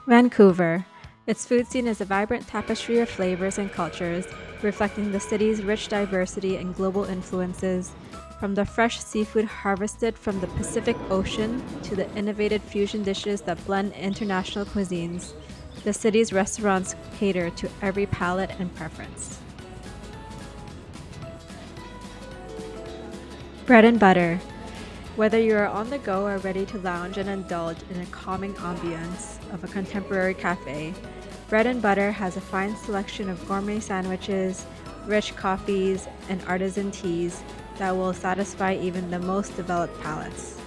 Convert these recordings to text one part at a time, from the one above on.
Vancouver. Its food scene is a vibrant tapestry of flavors and cultures, reflecting the city's rich diversity and global influences. From the fresh seafood harvested from the Pacific Ocean to the innovative fusion dishes that blend international cuisines, the city's restaurants cater to every palate and preference. Bread and butter. Whether you are on the go or ready to lounge and indulge in a calming ambience of a contemporary cafe, Bread and Butter has a fine selection of gourmet sandwiches, rich coffees, and artisan teas that will satisfy even the most developed palates.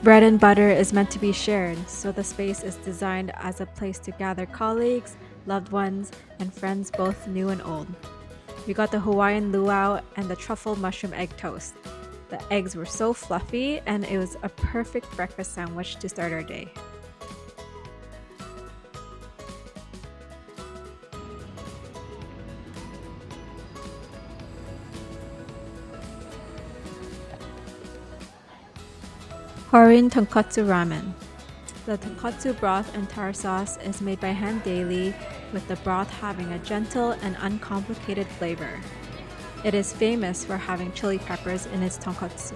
Bread and Butter is meant to be shared, so the space is designed as a place to gather colleagues, loved ones, and friends both new and old. We got the Hawaiian luau and the truffle mushroom egg toast. The eggs were so fluffy, and it was a perfect breakfast sandwich to start our day. Horin Tonkotsu Ramen. The tonkotsu broth and tar sauce is made by hand daily, with the broth having a gentle and uncomplicated flavor. It is famous for having chili peppers in its tonkotsu.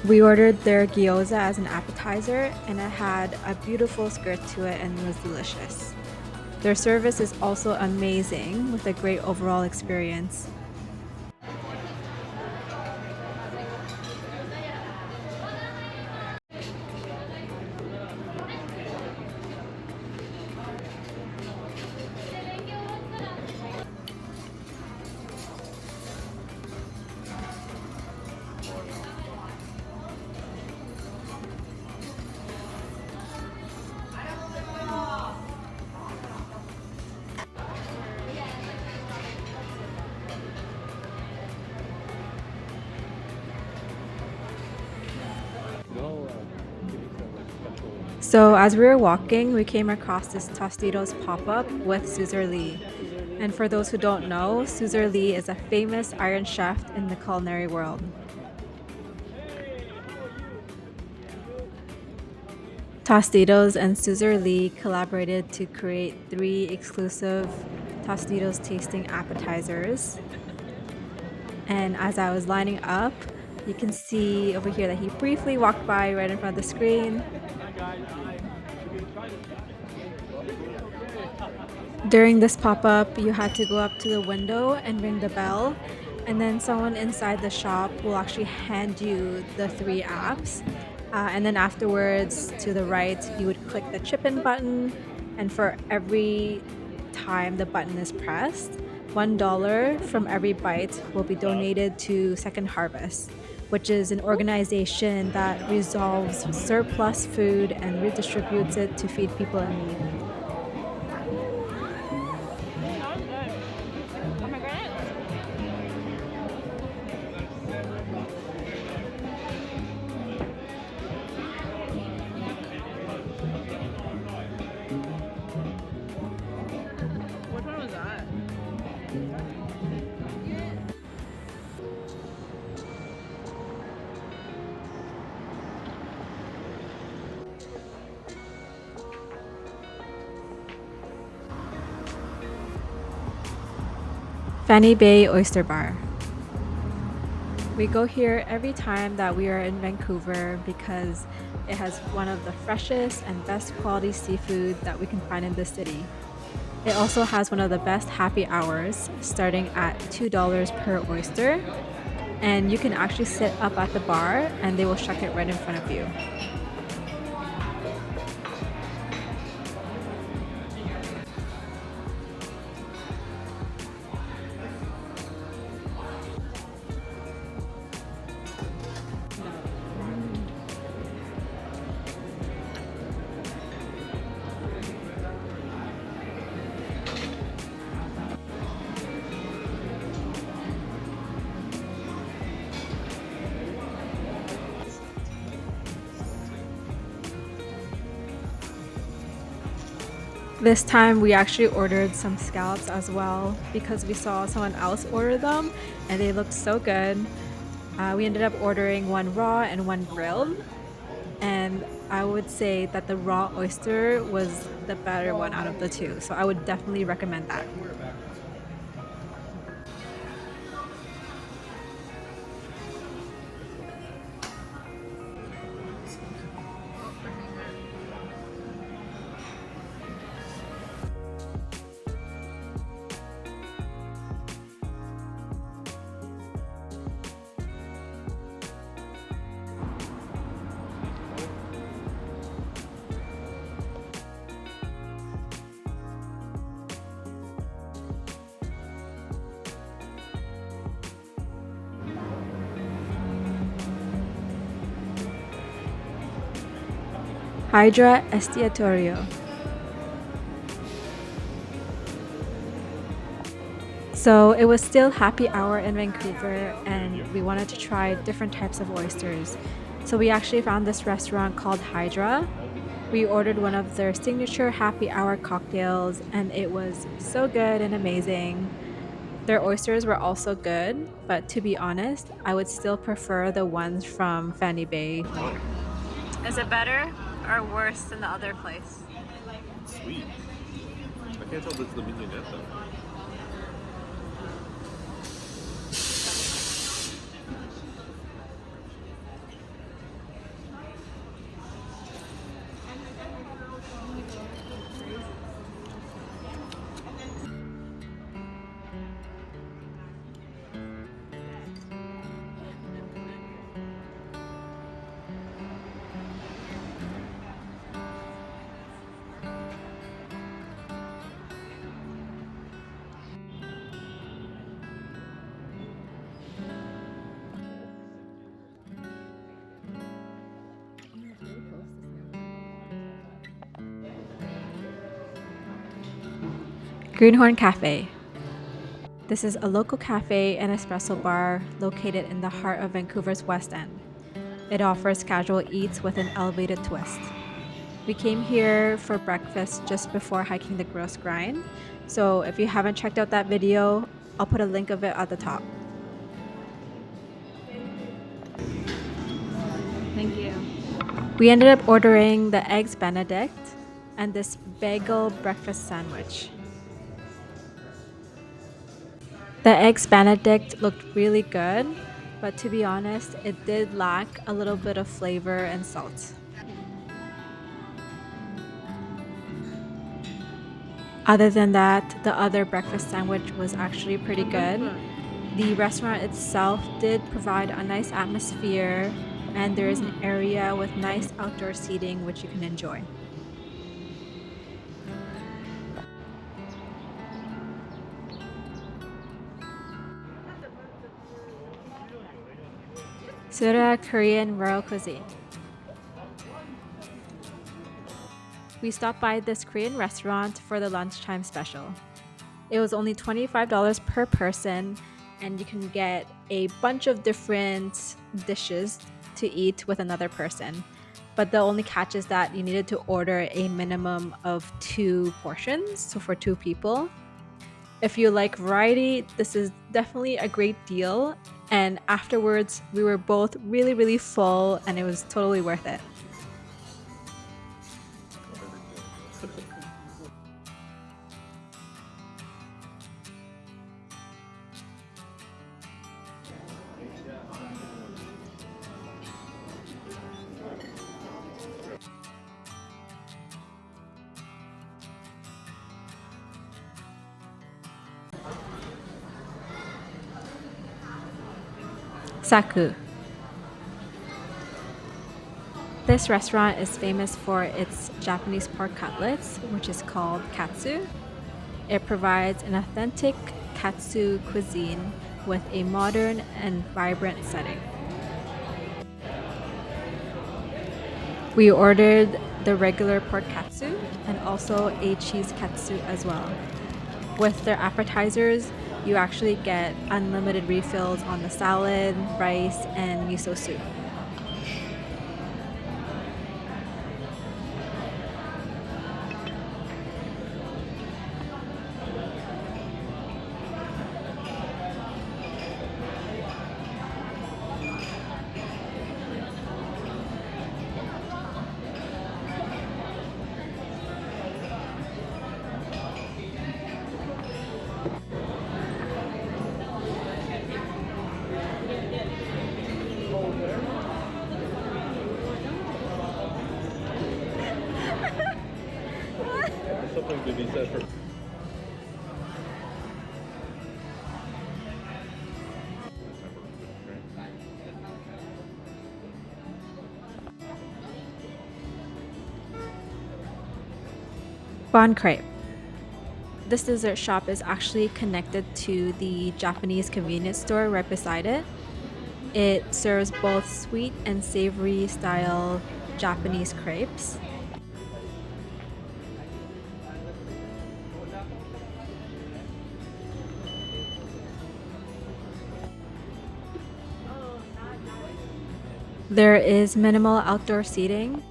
We ordered their gyoza as an appetizer, and it had a beautiful skirt to it and was delicious. Their service is also amazing with a great overall experience. So, as we were walking, we came across this Tostitos pop up with Susur Lee. And for those who don't know, Susur Lee is a famous Iron Chef in the culinary world. Tostitos and Susur Lee collaborated to create three exclusive Tostitos tasting appetizers. And as I was lining up, you can see over here that he briefly walked by right in front of the screen. During this pop-up, you had to go up to the window and ring the bell, and then someone inside the shop will actually hand you the three apps. And then afterwards, to the right, you would click the chip in button, and for every time the button is pressed, $1 from every bite will be donated to Second Harvest, which is an organization that resolves surplus food and redistributes it to feed people in need. Which one was that? Fanny Bay Oyster Bar. We go here every time that we are in Vancouver because it has one of the freshest and best quality seafood that we can find in the city. It also has one of the best happy hours, starting at $2 per oyster, and you can actually sit up at the bar and they will shuck it right in front of you. This time we actually ordered some scallops as well because we saw someone else order them and they looked so good. We ended up ordering one raw and one grilled, and I would say that the raw oyster was the better one out of the two. So I would definitely recommend that. Hydra Estiatorio. So it was still happy hour in Vancouver, and we wanted to try different types of oysters. So we actually found this restaurant called Hydra. We ordered one of their signature happy hour cocktails, and it was so good and amazing. Their oysters were also good, but to be honest, I would still prefer the ones from Fanny Bay more. Is it better or worse than the other place? Sweet. I can't tell if it's the mignonette though. Greenhorn Cafe. This is a local cafe and espresso bar located in the heart of Vancouver's West End. It offers casual eats with an elevated twist. We came here for breakfast just before hiking the Gross Grind, so if you haven't checked out that video, I'll put a link of it at the top. Thank you. We ended up ordering the Eggs Benedict and this bagel breakfast sandwich. The Eggs Benedict looked really good, but to be honest, it did lack a little bit of flavor and salt. Other than that, the other breakfast sandwich was actually pretty good. The restaurant itself did provide a nice atmosphere, and there is an area with nice outdoor seating which you can enjoy. Sura Korean Royal Cuisine. We stopped by this Korean restaurant for the lunchtime special. It was only $25 per person, and you can get a bunch of different dishes to eat with another person. But the only catch is that you needed to order a minimum of 2 portions, so for 2 people. If you like variety, this is definitely a great deal. And afterwards, we were both really, really full, and it was totally worth it. Saku. This restaurant is famous for its Japanese pork cutlets, which is called katsu. It provides an authentic katsu cuisine with a modern and vibrant setting. We ordered the regular pork katsu and also a cheese katsu as well. With their appetizers, you actually get unlimited refills on the salad, rice, and miso soup. Bon Crepe. This dessert shop is actually connected to the Japanese convenience store right beside it. It serves both sweet and savory style Japanese crepes. There is minimal outdoor seating,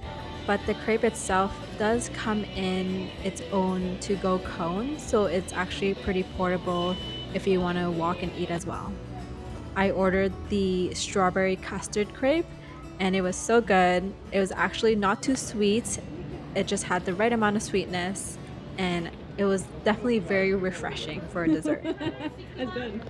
but the crepe itself does come in its own to-go cone, so it's actually pretty portable if you want to walk and eat as well. I ordered the strawberry custard crepe and it was so good. It was actually not too sweet. It just had the right amount of sweetness and it was definitely very refreshing for a dessert. That's good.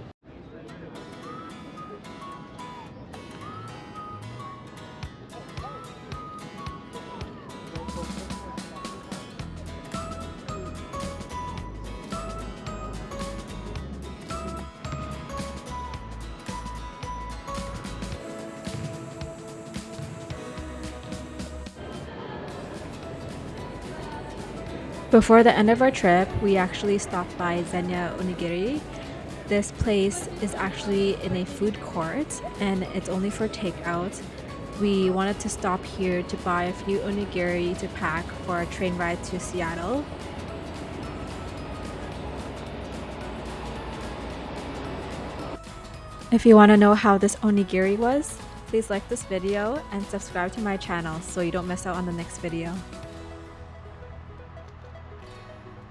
Before the end of our trip, we actually stopped by Zenya Onigiri. This place is actually in a food court and it's only for takeout. We wanted to stop here to buy a few onigiri to pack for our train ride to Seattle. If you want to know how this onigiri was, please like this video and subscribe to my channel so you don't miss out on the next video.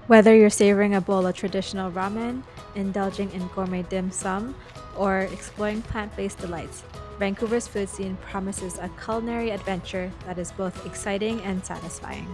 Whether you're savoring a bowl of traditional ramen, indulging in gourmet dim sum, or exploring plant-based delights, Vancouver's food scene promises a culinary adventure that is both exciting and satisfying.